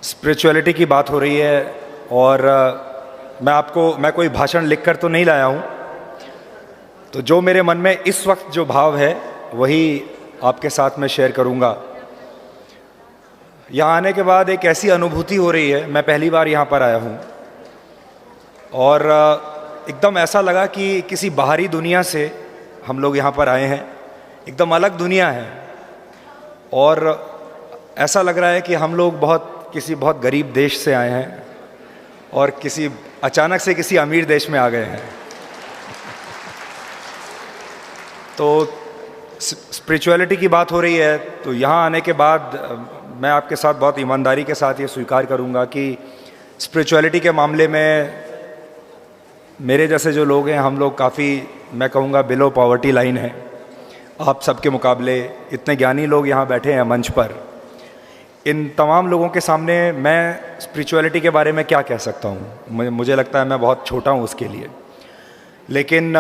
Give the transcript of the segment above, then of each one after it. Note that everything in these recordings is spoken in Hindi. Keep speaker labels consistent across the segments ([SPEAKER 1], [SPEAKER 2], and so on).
[SPEAKER 1] स्पिरिचुअलिटी की बात हो रही है और मैं कोई भाषण लिखकर तो नहीं लाया हूँ। तो जो मेरे मन में इस वक्त जो भाव है वही आपके साथ में शेयर करूँगा। यहाँ आने के बाद एक ऐसी अनुभूति हो रही है, मैं पहली बार यहाँ पर आया हूँ और एकदम ऐसा लगा कि किसी बाहरी दुनिया से हम लोग यहाँ पर आए हैं। एकदम अलग दुनिया है और ऐसा लग रहा है कि हम लोग किसी बहुत गरीब देश से आए हैं और अचानक से किसी अमीर देश में आ गए हैं। तो स्पिरिचुअलिटी की बात हो रही है, तो यहाँ आने के बाद मैं आपके साथ बहुत ईमानदारी के साथ ये स्वीकार करूँगा कि स्पिरिचुअलिटी के मामले में मेरे जैसे जो लोग हैं, हम लोग काफ़ी, मैं कहूँगा, बिलो पॉवर्टी लाइन है। आप सबके मुकाबले इतने ज्ञानी लोग यहाँ बैठे हैं मंच पर। इन तमाम लोगों के सामने मैं स्पिरिचुअलिटी के बारे में क्या कह सकता हूँ? मुझे लगता है मैं बहुत छोटा हूँ उसके लिए। लेकिन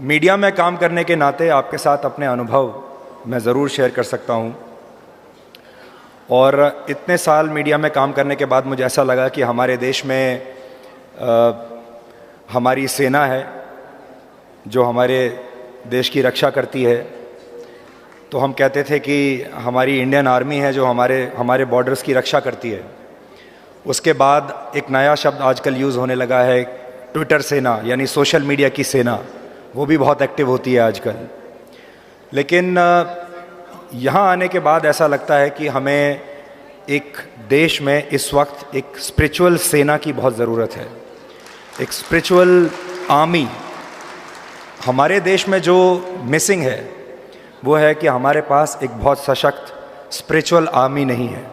[SPEAKER 1] मीडिया में काम करने के नाते आपके साथ अपने अनुभव मैं ज़रूर शेयर कर सकता हूँ। और इतने साल मीडिया में काम करने के बाद मुझे ऐसा लगा कि हमारे देश में हमारी सेना है जो हमारे देश की रक्षा करती है। तो हम कहते थे कि हमारी इंडियन आर्मी है जो हमारे बॉर्डर्स की रक्षा करती है। उसके बाद एक नया शब्द आजकल यूज़ होने लगा है, ट्विटर सेना, यानी सोशल मीडिया की सेना। वो भी बहुत एक्टिव होती है आजकल। लेकिन यहाँ आने के बाद ऐसा लगता है कि हमें एक देश में इस वक्त एक स्पिरिचुअल सेना की बहुत ज़रूरत है, एक स्पिरिचुअल आर्मी। हमारे देश में जो मिसिंग है वो है कि हमारे पास एक बहुत सशक्त स्पिरिचुअल आर्मी नहीं है।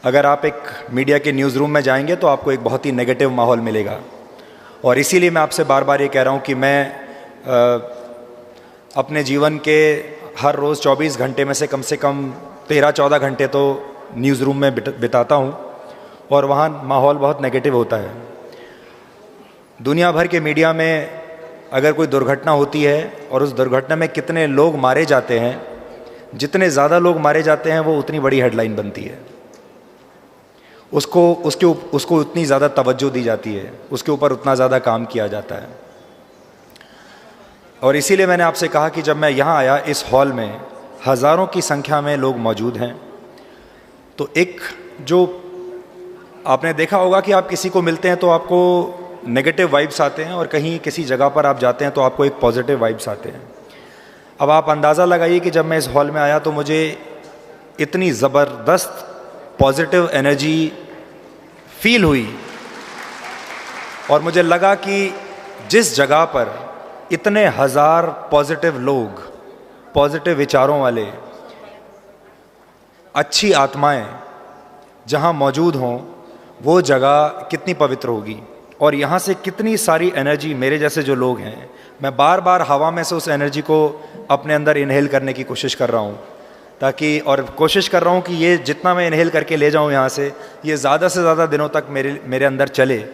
[SPEAKER 1] अगर आप एक मीडिया के न्यूज़ रूम में जाएंगे तो आपको एक बहुत ही नेगेटिव माहौल मिलेगा। और इसीलिए मैं आपसे बार बार ये कह रहा हूँ कि मैं अपने जीवन के हर रोज़ 24 घंटे में से कम 13-14 घंटे तो न्यूज़ रूम में बिताता हूँ और वहाँ माहौल बहुत नेगेटिव होता है। दुनिया भर के मीडिया में अगर कोई दुर्घटना होती है और उस दुर्घटना में कितने लोग मारे जाते हैं, जितने ज़्यादा लोग मारे जाते हैं वो उतनी बड़ी हेडलाइन बनती है, उसको उतनी ज़्यादा तवज्जो दी जाती है, उसके ऊपर उतना ज़्यादा काम किया जाता है। और इसीलिए मैंने आपसे कहा कि जब मैं यहाँ आया, इस हॉल में हज़ारों की संख्या में लोग मौजूद हैं, तो एक जो आपने देखा होगा कि आप किसी को मिलते हैं तो आपको नेगेटिव वाइब्स आते हैं और कहीं किसी जगह पर आप जाते हैं तो आपको एक पॉजिटिव वाइब्स आते हैं। अब आप अंदाज़ा लगाइए कि जब मैं इस हॉल में आया तो मुझे इतनी ज़बरदस्त पॉजिटिव एनर्जी फील हुई और मुझे लगा कि जिस जगह पर इतने हज़ार पॉजिटिव लोग, पॉजिटिव विचारों वाले, अच्छी आत्माएं जहां मौजूद हों, वो जगह कितनी पवित्र होगी। और यहाँ से कितनी सारी एनर्जी, मेरे जैसे जो लोग हैं, मैं बार बार हवा में से उस एनर्जी को अपने अंदर इनहेल करने की कोशिश कर रहा हूँ, ताकि, और कोशिश कर रहा हूँ कि ये जितना मैं इनहेल करके ले जाऊँ यहाँ से, ये ज़्यादा से ज़्यादा दिनों तक मेरे अंदर चले,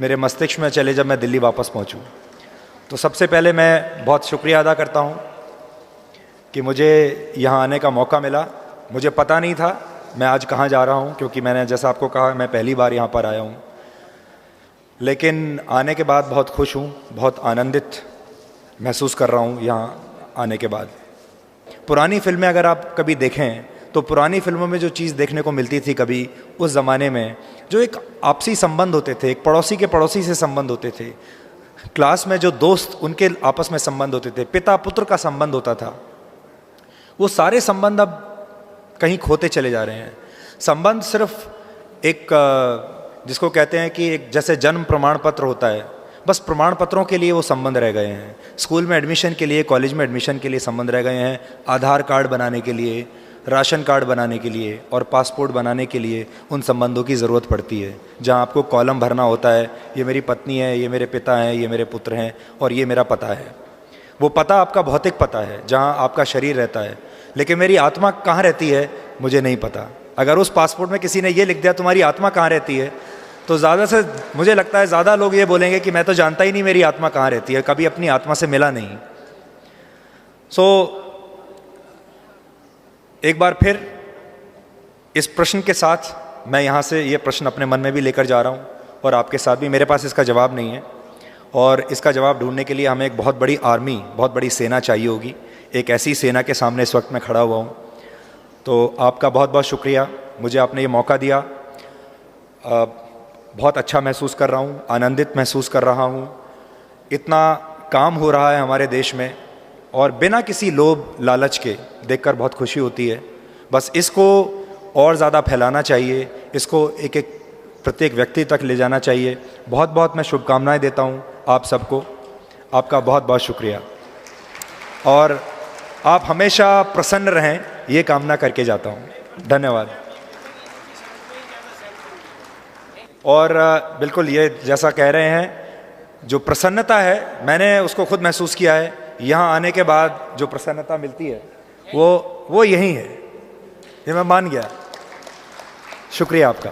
[SPEAKER 1] मेरे मस्तिष्क में चले जब मैं दिल्ली वापस पहुँचूँ। तो सबसे पहले मैं बहुत शुक्रिया अदा करता हूँ कि मुझे यहाँ आने का मौका मिला। मुझे पता नहीं था मैं आज कहाँ जा रहा हूँ, क्योंकि मैंने जैसा आपको कहा मैं पहली बार यहाँ पर आया हूँ। लेकिन आने के बाद बहुत खुश हूँ, बहुत आनंदित महसूस कर रहा हूँ यहाँ आने के बाद। पुरानी फिल्में अगर आप कभी देखें तो पुरानी फिल्मों में जो चीज़ देखने को मिलती थी कभी उस ज़माने में, जो एक आपसी संबंध होते थे, एक पड़ोसी के पड़ोसी से संबंध होते थे, क्लास में जो दोस्त उनके आपस में संबंध होते थे, पिता पुत्र का संबंध होता था, वो सारे संबंध अब कहीं खोते चले जा रहे हैं। संबंध सिर्फ एक, जिसको कहते हैं कि एक जैसे जन्म प्रमाण पत्र होता है, बस प्रमाण पत्रों के लिए वो संबंध रह गए हैं। स्कूल में एडमिशन के लिए, कॉलेज में एडमिशन के लिए संबंध रह गए हैं। आधार कार्ड बनाने के लिए, राशन कार्ड बनाने के लिए और पासपोर्ट बनाने के लिए उन संबंधों की ज़रूरत पड़ती है, जहाँ आपको कॉलम भरना होता है, ये मेरी पत्नी है, ये मेरे पिता हैं, ये मेरे पुत्र हैं और ये मेरा पता है। वो पता आपका भौतिक पता है जहाँ आपका शरीर रहता है, लेकिन मेरी आत्मा कहाँ रहती है मुझे नहीं पता। अगर उस पासपोर्ट में किसी ने ये लिख दिया तुम्हारी आत्मा कहाँ रहती है, तो ज़्यादा से मुझे लगता है ज़्यादा लोग ये बोलेंगे कि मैं तो जानता ही नहीं मेरी आत्मा कहाँ रहती है, कभी अपनी आत्मा से मिला नहीं। एक बार फिर इस प्रश्न के साथ मैं यहाँ से ये प्रश्न अपने मन में भी लेकर जा रहा हूँ और आपके साथ भी। मेरे पास इसका जवाब नहीं है और इसका जवाब ढूंढने के लिए हमें एक बहुत बड़ी आर्मी, बहुत बड़ी सेना चाहिए होगी। एक ऐसी सेना के सामने इस वक्त मैं खड़ा हुआ हूँ। तो आपका बहुत बहुत शुक्रिया, मुझे आपने ये मौका दिया। बहुत अच्छा महसूस कर रहा हूँ, आनंदित महसूस कर रहा हूँ। इतना काम हो रहा है हमारे देश में और बिना किसी लोभ लालच के देखकर बहुत खुशी होती है। बस इसको और ज़्यादा फैलाना चाहिए, इसको एक एक प्रत्येक व्यक्ति तक ले जाना चाहिए। बहुत बहुत मैं शुभकामनाएं देता हूँ आप सबको। आपका बहुत बहुत शुक्रिया और आप हमेशा प्रसन्न रहें, ये कामना करके जाता हूँ। धन्यवाद। और बिल्कुल ये जैसा कह रहे हैं, जो प्रसन्नता है मैंने उसको खुद महसूस किया है। यहाँ आने के बाद जो प्रसन्नता मिलती है वो यही है, ये मैं मान गया। शुक्रिया आपका।